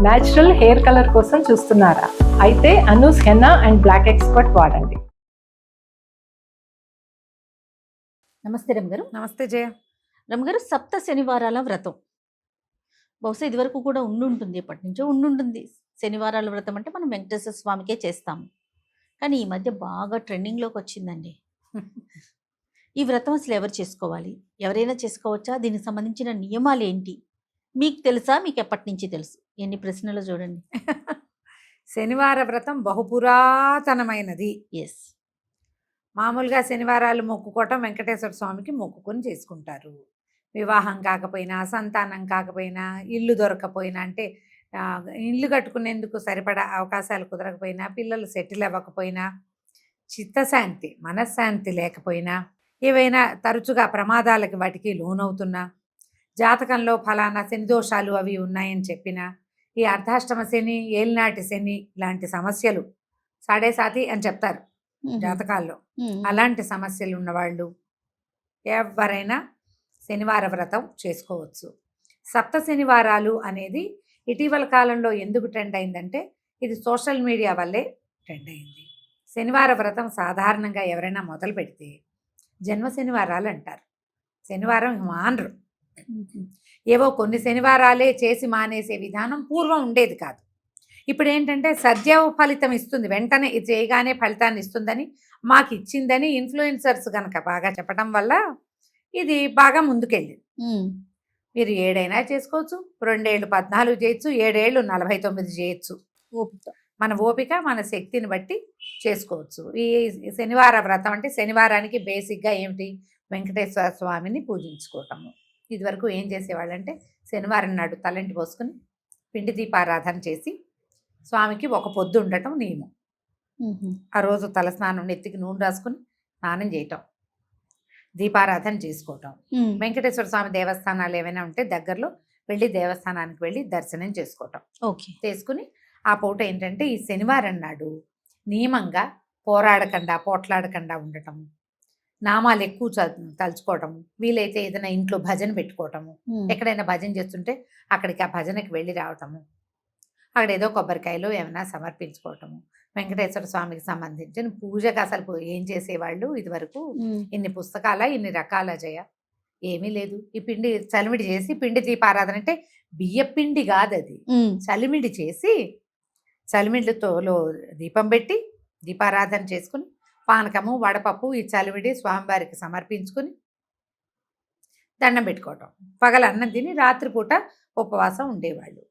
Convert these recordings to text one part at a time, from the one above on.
Natural hair colour కోసం చూస్తున్నారా? అయితే Anoos henna and black expert వాడండి. నమస్తే రమగారు. నమస్తే జయ. రమగారు, సప్త శనివారాల వ్రతం బహుశా ఇదివరకు కూడా ఉండుంటుంది, ఎప్పటి నుంచో ఉండుంటుంది. శనివారాల వ్రతం అంటే మనం వెంకటేశ్వర స్వామికే చేస్తాము, కానీ ఈ మధ్య బాగా ట్రెండింగ్లోకి వచ్చిందండి. ఈ వ్రతం అసలు ఎవరు చేసుకోవాలి? ఎవరైనా చేసుకోవచ్చా? దీనికి సంబంధించిన నియమాలు ఏంటి? మీకు తెలుసా? మీకు ఎప్పటి నుంచి తెలుసు? ఎన్ని ప్రశ్నలు చూడండి. శనివార వ్రతం బహుపురాతనమైనది. ఎస్. మామూలుగా శనివారాలు మొక్కుకోవటం వెంకటేశ్వర స్వామికి మొక్కుకొని చేసుకుంటారు. వివాహం కాకపోయినా, సంతానం కాకపోయినా, ఇల్లు దొరకపోయినా, అంటే ఇల్లు కట్టుకునేందుకు సరిపడా అవకాశాలు కుదరకపోయినా, పిల్లలు సెటిల్ అవ్వకపోయినా, చిత్తశాంతి మనశ్శాంతి లేకపోయినా, ఏవైనా తరచుగా ప్రమాదాలకి వాటికి లోనవుతున్నా, జాతకంలో ఫలానా శని దోషాలు అవి ఉన్నాయని చెప్పినా, ఈ అర్ధాష్టమ శని, ఏలినాటి శని లాంటి సమస్యలు సాడే సాతి అని చెప్తారు జాతకాల్లో. అలాంటి సమస్యలు ఉన్నవాళ్ళు ఎవరైనా శనివార వ్రతం చేసుకోవచ్చు. సప్త శనివారాలు అనేది ఇటీవల కాలంలో ఎందుకు ట్రెండ్ అయిందంటే, ఇది సోషల్ మీడియా వల్లే ట్రెండ్ అయింది. శనివార వ్రతం సాధారణంగా ఎవరైనా మొదలు పెడితే జన్మ శనివారాలు అంటారు. శనివారం మానరు. ఏవో కొన్ని శనివారాలే చేసి మానేసే విధానం పూర్వం ఉండేది కాదు. ఇప్పుడు ఏంటంటే సద్యవ ఫలితం ఇస్తుంది, వెంటనే ఇది చేయగానే ఫలితాన్ని ఇస్తుందని, మాకు ఇచ్చిందని ఇన్ఫ్లుయెన్సర్స్ కనుక బాగా చెప్పడం వల్ల ఇది బాగా ముందుకెళ్ళింది. మీరు 7 అయినా చేసుకోవచ్చు, 2 ఏళ్ళు 14 చేయొచ్చు, 7 ఏళ్ళు 49 చేయొచ్చు. మన ఓపిక మన శక్తిని బట్టి చేసుకోవచ్చు. ఈ శనివార వ్రతం అంటే శనివారానికి బేసిక్గా ఏమిటి? వెంకటేశ్వర స్వామిని పూజించుకోవటము. ఇదివరకు ఏం చేసేవాళ్ళంటే శనివారం నాడు తలంటి పోసుకుని పిండి దీపారాధన చేసి స్వామికి ఒక పొద్దు ఉండటం నియమం. ఆ రోజు తలస్నానం, నెత్తికి నూనె రాసుకుని స్నానం చేయటం, దీపారాధన చేసుకోవటం. వెంకటేశ్వర స్వామి దేవస్థానాలు ఏమైనా ఉంటే దగ్గరలో వెళ్ళి దేవస్థానానికి వెళ్ళి దర్శనం చేసుకోవటం. చేసుకుని ఆ పూట ఏంటంటే ఈ శనివారం నాడు నియమంగా పోట్లాడకుండా ఉండటం, నామాలు ఎక్కువ తలుచుకోవటము, వీలైతే ఏదైనా ఇంట్లో భజన పెట్టుకోవటము, ఎక్కడైనా భజన చేస్తుంటే అక్కడికి ఆ భజనకి వెళ్ళి రావటము, అక్కడ ఏదో కొబ్బరికాయలు ఏమైనా సమర్పించుకోవటము. వెంకటేశ్వర స్వామికి సంబంధించిన పూజకు అసలు ఏం చేసేవాళ్ళు ఇదివరకు? ఇన్ని పుస్తకాల, ఇన్ని రకాల జయ ఏమీ లేదు. ఈ పిండి చలిమిడి చేసి పిండి దీపారాధన అంటే బియ్య పిండి కాదు, అది చలిమిడి చేసి చలిమిడితో దీపం పెట్టి దీపారాధన చేసుకుని పానకము, వడపప్పు, ఈ చలివిడి స్వామివారికి సమర్పించుకుని దండం పెట్టుకోవటం. పగల అన్నం తిని రాత్రిపూట ఉపవాసం ఉండేవాళ్ళు.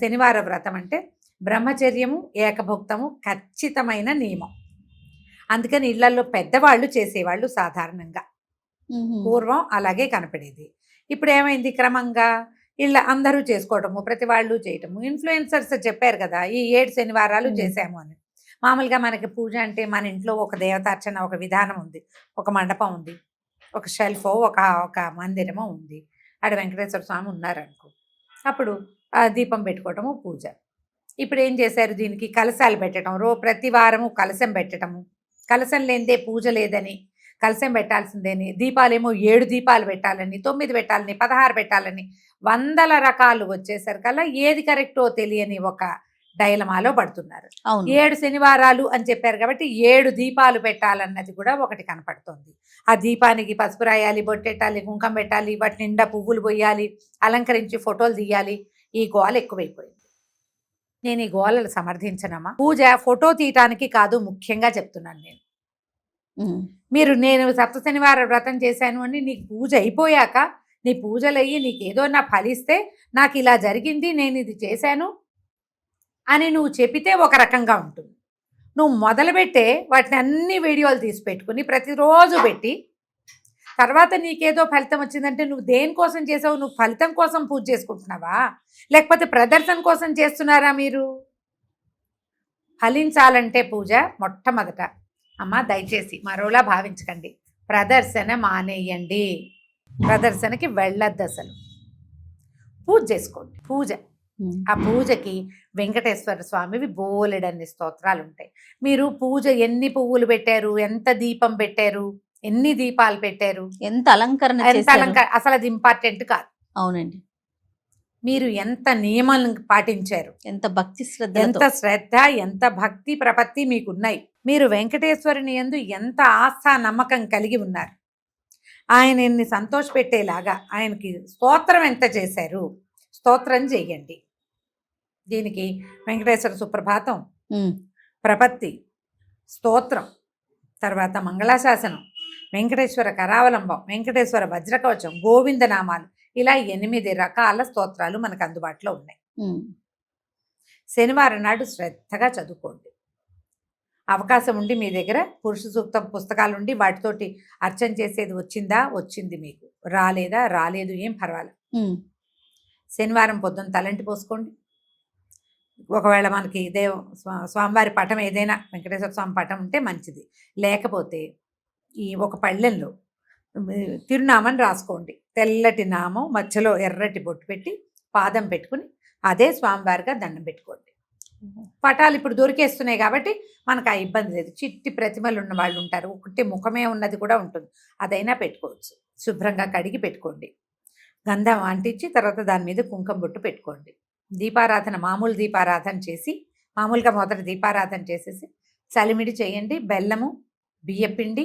శనివార వ్రతం అంటే బ్రహ్మచర్యము, ఏకభుక్తము ఖచ్చితమైన నియమం. అందుకని ఇళ్లలో పెద్దవాళ్ళు చేసేవాళ్ళు సాధారణంగా. పూర్వం అలాగే కనపడేది. ఇప్పుడు ఏమైంది? క్రమంగా ఇళ్ళ అందరూ చేసుకోవటము, ప్రతి వాళ్ళు చేయటము. ఇన్ఫ్లుయెన్సర్స్ చెప్పారు కదా ఈ 7 శనివారాలు చేసాము అని. మామూలుగా మనకి పూజ అంటే మన ఇంట్లో ఒక దేవతార్చన, ఒక విధానం ఉంది, ఒక మండపం ఉంది, ఒక షెల్ఫో, ఒక మందిరమో ఉంది, ఆడ వెంకటేశ్వర స్వామి ఉన్నారనుకో, అప్పుడు దీపం పెట్టుకోవటము పూజ. ఇప్పుడు ఏం చేశారు? దీనికి కలశాలు పెట్టడం, ప్రతి వారము కలశం పెట్టడము, కలశం లేనిదే పూజ లేదని, కలశం పెట్టాల్సిందేని, దీపాలేమో 7 దీపాలు పెట్టాలని, 9 పెట్టాలని, 16 పెట్టాలని, 100 రకాలు వచ్చేసరికల్లా ఏది కరెక్టో తెలియని ఒక డైలమాలో పడుతున్నారు. 7 శనివారాలు అని చెప్పారు కాబట్టి 7 దీపాలు పెట్టాలన్నది కూడా ఒకటి కనపడుతుంది. ఆ దీపానికి పసుపు రాయాలి, బొట్టెట్టాలి, కుంకం పెట్టాలి, వాటి నిండా పువ్వులు పోయాలి, అలంకరించి ఫోటోలు తీయాలి. ఈ గోల ఎక్కువైపోయింది. నేను ఈ గోలలు సమర్థించనమ్మా. పూజ ఫోటో తీయటానికి కాదు, ముఖ్యంగా చెప్తున్నాను నేను. నేను సప్త శనివార వ్రతం చేశాను అని నీకు పూజ అయిపోయాక, నీ పూజలు అయ్యి నీకు ఏదో నా ఫలిస్తే, నాకు ఇలా జరిగింది, నేను ఇది చేశాను అని నువ్వు చెప్పితే ఒక రకంగా ఉంటుంది. నువ్వు మొదలుపెట్టే వాటిని అన్ని వీడియోలు తీసి పెట్టుకుని ప్రతిరోజు పెట్టి తర్వాత నీకేదో ఫలితం వచ్చిందంటే నువ్వు దేనికోసం చేసావు? నువ్వు ఫలితం కోసం పూజ చేసుకుంటున్నావా, లేకపోతే ప్రదర్శన కోసం చేస్తున్నారా? మీరు ఫలించాలంటే పూజ మొట్టమొదట అమ్మ దయచేసి మరోలా భావించకండి, ప్రదర్శన మానేయండి, ప్రదర్శనకి వెళ్ళొద్దు, అసలు పూజ చేసుకోండి. పూజ, ఆ పూజకి వెంకటేశ్వర స్వామివి బోలెడన్ని స్తోత్రాలు ఉంటాయి. మీరు పూజ ఎన్ని పువ్వులు పెట్టారు, ఎంత దీపం పెట్టారు, ఎన్ని దీపాలు పెట్టారు, ఎంత అలంకరణ, అసలు అది ఇంపార్టెంట్ కాదు. అవునండి. మీరు ఎంత నియమాలను పాటించారు, ఎంత భక్తి శ్రద్ధ ఎంత శ్రద్ధ, ఎంత భక్తి ప్రపత్తి మీకున్నాయి. మీరు వెంకటేశ్వరుని యందు ఎంత ఆస్థ నమ్మకం కలిగి ఉన్నారు. ఆయనని సంతోషపెట్టేలాగా ఆయనకి స్తోత్రం ఎంత చేశారు. స్తోత్రం చెయ్యండి. దీనికి వెంకటేశ్వర సుప్రభాతం, ప్రపత్తి, స్తోత్రం, తర్వాత మంగళాశాసనం, వెంకటేశ్వర కరావలంబం, వెంకటేశ్వర వజ్రకవచం, గోవిందనామాలు, ఇలా 8 రకాల స్తోత్రాలు మనకు అందుబాటులో ఉన్నాయి. శనివారం నాడు శ్రద్ధగా చదువుకోండి. అవకాశం ఉండి మీ దగ్గర పురుష సూక్తం పుస్తకాలు ఉండి వాటితోటి అర్చన చేసేది వచ్చిందా, వచ్చింది. మీకు రాలేదా, రాలేదు, ఏం పర్వాలేదు. శనివారం పొద్దున్న తలంటి పోసుకోండి. ఒకవేళ మనకి స్వామివారి పటం ఏదైనా వెంకటేశ్వర స్వామి పటం ఉంటే మంచిది. లేకపోతే ఈ ఒక పళ్ళెంలో తిరునామని రాసుకోండి. తెల్లటి నామం మధ్యలో ఎర్రటి బొట్టు పెట్టి పాదం పెట్టుకుని అదే స్వామివారిగా దండం పెట్టుకోండి. పటాలు ఇప్పుడు దొరికేస్తున్నాయి కాబట్టి మనకు ఆ ఇబ్బంది లేదు. చిట్టి ప్రతిమలు ఉన్న వాళ్ళు ఉంటారు, ఒకటి ముఖమే ఉన్నది కూడా ఉంటుంది, అదైనా పెట్టుకోవచ్చు. శుభ్రంగా కడిగి పెట్టుకోండి. గంధం అంటించి తర్వాత దాని మీద కుంకుమ బొట్టు పెట్టుకోండి. దీపారాధన, మామూలు దీపారాధన చేసి, మామూలుగా మొదట దీపారాధన చేసేసి చలిమిడి చేయండి. బెల్లము, బియ్యపిండి,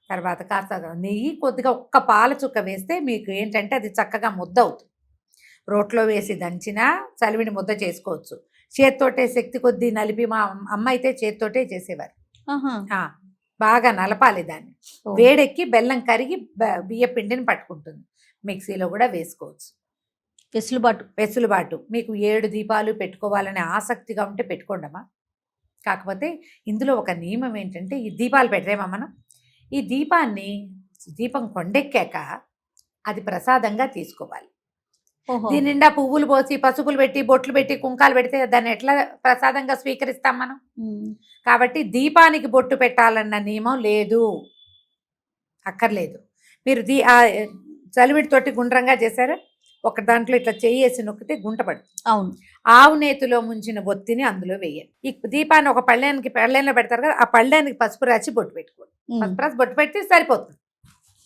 తర్వాత కాస్త నెయ్యి, కొద్దిగా ఒక్క పాల చుక్క వేస్తే మీకు ఏంటంటే అది చక్కగా ముద్ద అవుతుంది. రోట్లో వేసి దంచినా చలిమిడి ముద్ద చేసుకోవచ్చు. చేత్తోటే శక్తి కొద్దీ నలిపి, మా అమ్మ అయితే చేత్తోటే చేసేవారు. బాగా నలపాలి దాన్ని. వేడెక్కి బెల్లం కరిగి బియ్య పిండిని పట్టుకుంటుంది. మిక్సీలో కూడా వేసుకోవచ్చు. వెసులుబాటు. మీకు 7 దీపాలు పెట్టుకోవాలనే ఆసక్తిగా ఉంటే పెట్టుకోండమ్మా. కాకపోతే ఇందులో ఒక నియమం ఏంటంటే, ఈ దీపాలు పెట్టేమా మనం, ఈ దీపం కొండెక్కాక అది ప్రసాదంగా తీసుకోవాలి. దీని నిండా పువ్వులు పోసి, పసుపులు పెట్టి, బొట్లు పెట్టి, కుంకాలు పెడితే దాన్ని ఎట్లా ప్రసాదంగా స్వీకరిస్తాం మనం? కాబట్టి దీపానికి బొట్టు పెట్టాలన్న నియమం లేదు, అక్కర్లేదు. మీరు చలివిడితోటి గుండ్రంగా చేశారా, ఒక దాంట్లో ఇట్లా చెయ్యేసి నొక్కితే గుంట పడుతుంది. అవును. ఆవు నేతిలో ముంచిన బొత్తిని అందులో వేయాలి. ఈ దీపాన్ని ఒక పళ్ళెంలో పెడతారు కదా, ఆ పళ్ళెనికి పసుపు రాసి బొట్టు పెట్టుకోండి. పసుపు రాసి బొట్టు పెడితే సరిపోతుంది.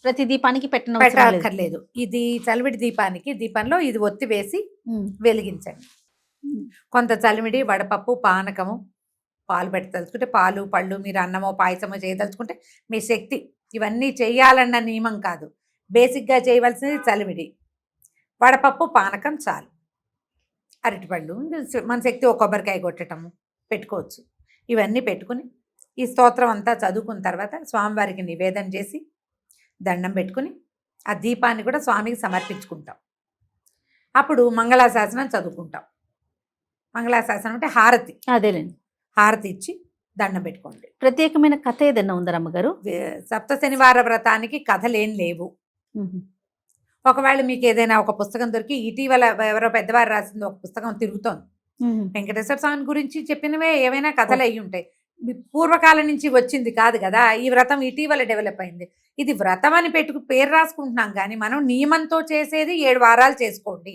ప్రతి దీపానికి పెట్టక్కర్లేదు. ఇది చలివిడి దీపంలో ఇది ఒత్తి వేసి వెలిగించండి. కొంత చలివిడి, వడపప్పు, పానకము, పాలు పెట్టదలుచుకుంటే పాలు, పళ్ళు, మీరు అన్నమో పాయసమో చేయదలుచుకుంటే మీ శక్తి. ఇవన్నీ చేయాలన్న నియమం కాదు. బేసిక్గా చేయవలసింది చలివిడి, వడపప్పు, పానకం చాలు. అరటిపళ్ళు, మన శక్తి ఒక కొబ్బరికాయ కొట్టటము పెట్టుకోవచ్చు. ఇవన్నీ పెట్టుకుని ఈ స్తోత్రం అంతా చదువుకున్న తర్వాత స్వామివారికి నివేదన చేసి దండం పెట్టుకుని ఆ దీపాన్ని కూడా స్వామికి సమర్పించుకుంటాం. అప్పుడు మంగళాశాసనం చదువుకుంటాం. మంగళాశాసనం అంటే హారతి. అదేలేండి. హారతి ఇచ్చి దండం పెట్టుకోండి. ప్రత్యేకమైన కథ ఏదన్నా ఉందా అమ్మగారు? సప్త శనివార వ్రతానికి కథలేం లేవు. ఒకవేళ మీకు ఏదైనా ఒక పుస్తకం దొరికి, ఇటీవల ఎవరో పెద్దవారు రాసింది ఒక పుస్తకం తిరుగుతోంది, వెంకటేశ్వర స్వామి గురించి చెప్పినవే ఏవైనా కథలు అయి ఉంటాయి. పూర్వకాలం నుంచి వచ్చింది కాదు కదా. ఈ వ్రతం ఇటీవల డెవలప్ అయింది. ఇది వ్రతం అని పేరు రాసుకుంటున్నాం కానీ మనం నియమంతో చేసేది 7 వారాలు చేసుకోండి.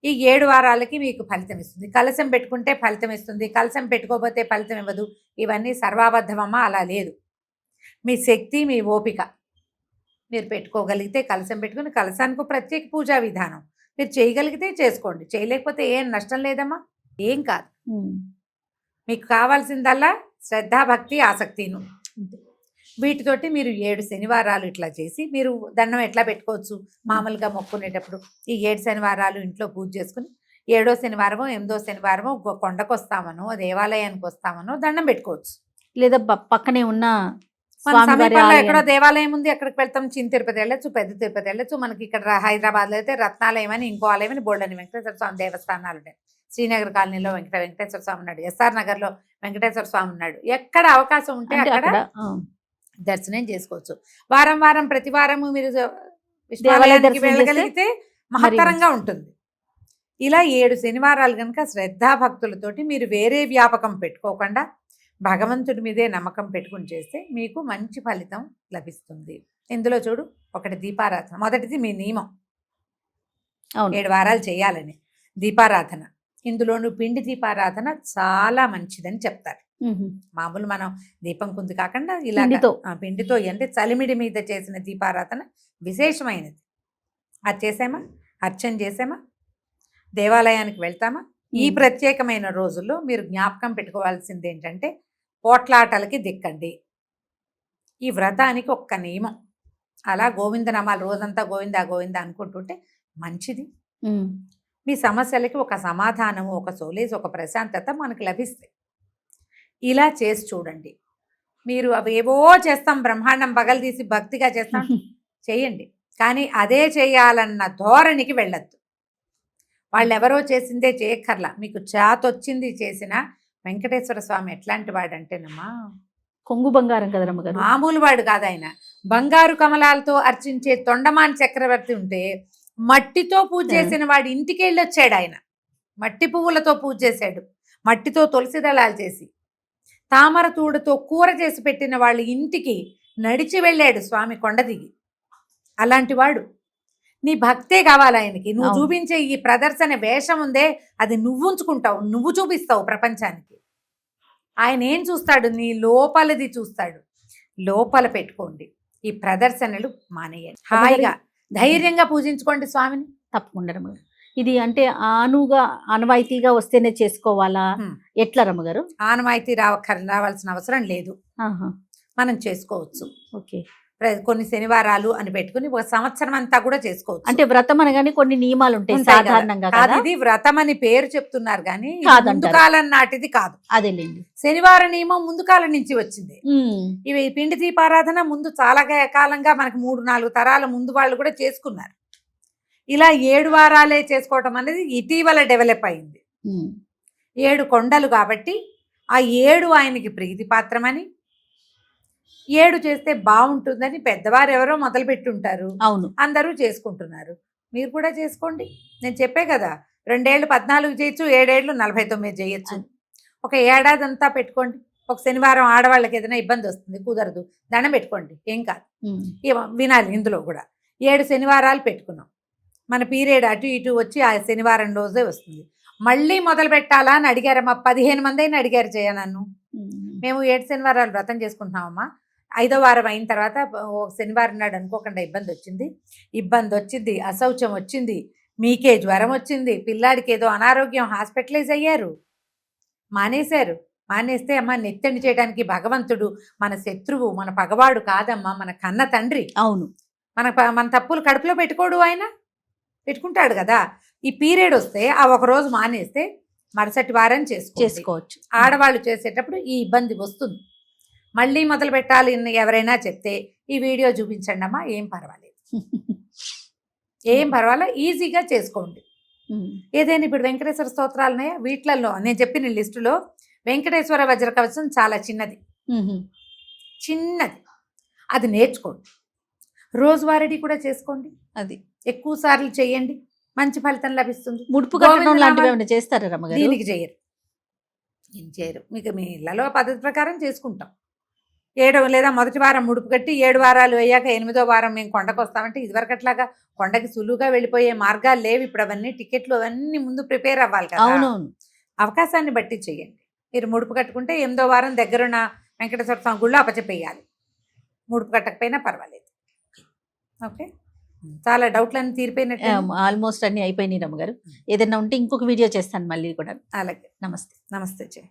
ఈ 7 వారాలకి మీకు ఫలితం ఇస్తుంది. కలశం పెట్టుకుంటే ఫలితం ఇస్తుంది, కలశం పెట్టుకోకపోతే ఫలితం ఇవ్వదు. ఇవన్నీ సర్వాబద్ధమమ్మా, అలా లేదు. మీ శక్తి, మీ ఓపిక. మీరు పెట్టుకోగలిగితే కలశం పెట్టుకుని, కలశానికి ప్రత్యేక పూజా విధానం మీరు చేయగలిగితే చేసుకోండి. చేయలేకపోతే ఏం నష్టం లేదమ్మా, ఏం కాదు. మీకు కావాల్సిందల్లా శ్రద్ధ, భక్తి, ఆసక్తిను. వీటితోటి మీరు 7 శనివారాలు ఇట్లా చేసి మీరు దండం ఎట్లా పెట్టుకోవచ్చు. మామూలుగా మొక్కునేటప్పుడు ఈ 7 శనివారాలు ఇంట్లో పూజ చేసుకుని 7వ శనివారమో 8వ శనివారమో కొండకు వస్తామనో దేవాలయానికి వస్తామనో దండం పెట్టుకోవచ్చు. లేదా పక్కనే ఉన్న సమీపంలో ఎక్కడో దేవాలయం ఉంది, అక్కడికి వెళ్తాం. చిన్న తిరుపతి వెళ్ళచ్చు, పెద్ద తిరుపతి వెళ్ళచ్చు. మనకి ఇక్కడ హైదరాబాద్లో అయితే రత్నాలయం అని, ఇంకో ఆలయం అని, బోల్డని వెంకటేశ్వర స్వామి దేవస్థానాలు ఉన్నాయి. శ్రీనగర్ కాలనీలో వెంకటేశ్వర స్వామి ఉన్నాడు, ఎస్ఆర్ నగర్లో వెంకటేశ్వర స్వామి ఉన్నాడు. ఎక్కడ అవకాశం ఉంటే అక్కడ దర్శనం చేసుకోవచ్చు. వారం ప్రతి వారము మీరు దేవాలయానికి వెళ్ళగలిగితే మహత్తరంగా ఉంటుంది. ఇలా 7 శనివారాలు కనుక శ్రద్ధాభక్తులతోటి మీరు వేరే వ్యాపకం పెట్టుకోకుండా భగవంతుడి మీదే నమ్మకం పెట్టుకుని చేస్తే మీకు మంచి ఫలితం లభిస్తుంది. ఇందులో చూడు, ఒకటి దీపారాధన. మొదటిది మీ నియమం 7 వారాలు చేయాలని దీపారాధన. ఇందులోనూ పిండి దీపారాధన చాలా మంచిదని చెప్తారు. మామూలు మనం దీపం కుంది కాకుండా ఇలా పిండితో అంటే చలిమిడి మీద చేసిన దీపారాధన విశేషమైనది. అది చేసామా, అర్చన చేసామా, దేవాలయానికి వెళ్తామా? ఈ ప్రత్యేకమైన రోజుల్లో మీరు జ్ఞాపకం పెట్టుకోవాల్సింది ఏంటంటే పోట్లాటలకి దిక్కండి. ఈ వ్రతానికి ఒక్క నియమం, అలా గోవిందనామాలు రోజంతా గోవిందా గోవిందా అనుకుంటుంటే మంచిది. మీ సమస్యలకి ఒక సమాధానము, ఒక సోలేజ్, ఒక ప్రశాంతత మనకు లభిస్తాయి. ఇలా చేసి చూడండి. మీరు అవేవో చేస్తాం, బ్రహ్మాండం పగలు తీసి భక్తిగా చేస్తాం, చేయండి. కానీ అదే చేయాలన్న ధోరణికి వెళ్ళొద్దు. వాళ్ళు ఎవరో చేసిందే చేయక్కర్లా, మీకు చేతొచ్చింది చేసిన వెంకటేశ్వర స్వామి ఎట్లాంటి వాడంటేనమ్మా, కొంగు బంగారం కదా రమ్మగారు, మామూలు వాడు కాదు ఆయన. బంగారు కమలాలతో అర్చించే తొండమాన్ చక్రవర్తి ఉంటే మట్టితో పూజ చేసిన వాడు ఇంటికి వెళ్ళి వచ్చాడు. ఆయన మట్టి పువ్వులతో పూజ చేశాడు, మట్టితో తులసి దళాలు చేసి, తామర తూడుతో కూర చేసి పెట్టిన వాళ్ళ ఇంటికి నడిచి వెళ్ళాడు స్వామి కొండ దిగి. అలాంటి వాడు. నీ భక్తే కావాలి ఆయనకి. నువ్వు చూపించే ఈ ప్రదర్శన వేషం ఉందే, అది నువ్వు ఉంచుకుంటావు, నువ్వు చూపిస్తావు ప్రపంచానికి. ఆయన ఏం చూస్తాడు? నీ లోపలది చూస్తాడు. లోపల పెట్టుకోండి, ఈ ప్రదర్శనలు మానేయండి. హాయిగా ధైర్యంగా పూజించుకోండి స్వామిని. తప్పకుండా రమ్మగారు. ఇది అంటే ఆనవాయితీగా వస్తేనే చేసుకోవాలా, ఎట్లా రమ్మగారు? ఆనవాయితీ రావాల్సిన అవసరం లేదు, మనం చేసుకోవచ్చు. ఓకే. కొన్ని శనివారాలు అని పెట్టుకుని ఒక సంవత్సరం అంతా కూడా చేసుకోవచ్చు. అంటే వ్రతం అనగానే కొన్ని నియమాలు ఉంటాయి సాధారణంగా. ఇది వ్రతం అని పేరు చెప్తున్నారు కానీ ముందు కాలం నాటిది కాదు. అదేలేండి, శనివార నియమం ముందు కాలం నుంచి వచ్చింది. ఇవి పిండి దీపారాధన ముందు చాలా కాలంగా మనకి 3-4 తరాల ముందు వాళ్ళు కూడా చేసుకున్నారు. ఇలా 7 వారాలే చేసుకోవటం అనేది ఇటీవల డెవలప్ అయింది. 7 కొండలు కాబట్టి ఆ 7 ఆయనకి ప్రీతిపాత్రమని, 7 చేస్తే బాగుంటుందని పెద్దవారు ఎవరో మొదలు పెట్టుంటారు. అవును, అందరూ చేసుకుంటున్నారు. మీరు కూడా చేసుకోండి. నేను చెప్పే కదా, 2 ఏళ్ళు 14 చేయొచ్చు, 7 ఏళ్ళు 49 చేయొచ్చు. ఒక ఏడాది అంతా పెట్టుకోండి. ఒక శనివారం ఆడవాళ్ళకి ఏదైనా ఇబ్బంది వస్తుంది, కుదరదు, దండం పెట్టుకోండి, ఏం కాదు. వినాలి. ఇందులో కూడా 7 శనివారాలు పెట్టుకున్నాం. మన పీరియడ్ అటు ఇటు వచ్చి ఆ శనివారం రోజే వస్తుంది. మళ్ళీ మొదలు పెట్టాలా అని అడిగారమ్మా. 15 మంది అయినా అడిగారు చేయ నన్ను. మేము 7 శనివారాలు వ్రతం చేసుకుంటున్నామమ్మా. 5వ వారం అయిన తర్వాత శనివారం నాడు అనుకోకుండా ఇబ్బంది వచ్చింది, అశౌచం వచ్చింది, మీకే జ్వరం వచ్చింది, పిల్లాడికి ఏదో అనారోగ్యం, హాస్పిటలైజ్ అయ్యారు, మానేస్తే అమ్మ నెత్తెండి చేయడానికి భగవంతుడు మన శత్రువు, మన పగవాడు కాదమ్మా, మన కన్న తండ్రి. అవును, మన తప్పులు కడుపులో పెట్టుకోడు, ఆయన పెట్టుకుంటాడు కదా. ఈ పీరియడ్ వస్తే ఆ ఒక రోజు మానేస్తే మరుసటి వారం చేసుకోవచ్చు. ఆడవాళ్ళు చేసేటప్పుడు ఈ ఇబ్బంది వస్తుంది. మళ్ళీ మొదలు పెట్టాలి ఎవరైనా చెప్తే ఈ వీడియో చూపించండి అమ్మా, ఏం పర్వాలేదు, ఈజీగా చేసుకోండి. ఏదైనా ఇప్పుడు వెంకటేశ్వర స్తోత్రాలు ఉన్నాయా, వీటిలలో నేను చెప్పిన లిస్టులో వెంకటేశ్వర వజ్ర కవచం చాలా చిన్నది, అది నేర్చుకోండి. రోజువారీ కూడా చేసుకోండి, అది ఎక్కువ సార్లు చేయండి, మంచి ఫలితం లభిస్తుంది. ముడుపు కట్టడం లాంటివి ఏమైనా చేస్తారా రమ్మగారు? దీనికి చేయరు. మీకు మీ ఇళ్లలో పద్ధతి ప్రకారం చేసుకుంటాం. 7 లేదా మొదటి వారం ముడుపు కట్టి 7 వారాలు అయ్యాక 8వ వారం మేము కొండకు వస్తామంటే, ఇదివరకు అట్లాగా కొండకి సులువుగా వెళ్ళిపోయే మార్గాలు లేవు. ఇప్పుడు అవన్నీ టికెట్లు అవన్నీ ముందు ప్రిపేర్ అవ్వాలి కదా. అవునవును, అవకాశాన్ని బట్టి చేయండి. మీరు ముడుపు కట్టుకుంటే 8వ వారం దగ్గరున్న వెంకటేశ్వర స్వామి గుళ్ళో అప్పచెప్పేయాలి. ముడుపు కట్టకపోయినా పర్వాలేదు. ఓకే, చాలా డౌట్లన్నీ తీరిపోయినట్టు, ఆల్మోస్ట్ అన్ని అయిపోయినాయి రమ్మగారు. ఏదైనా ఉంటే ఇంకొక వీడియో చేస్తాను మళ్ళీ కూడా. అలాగే, నమస్తే. నమస్తే.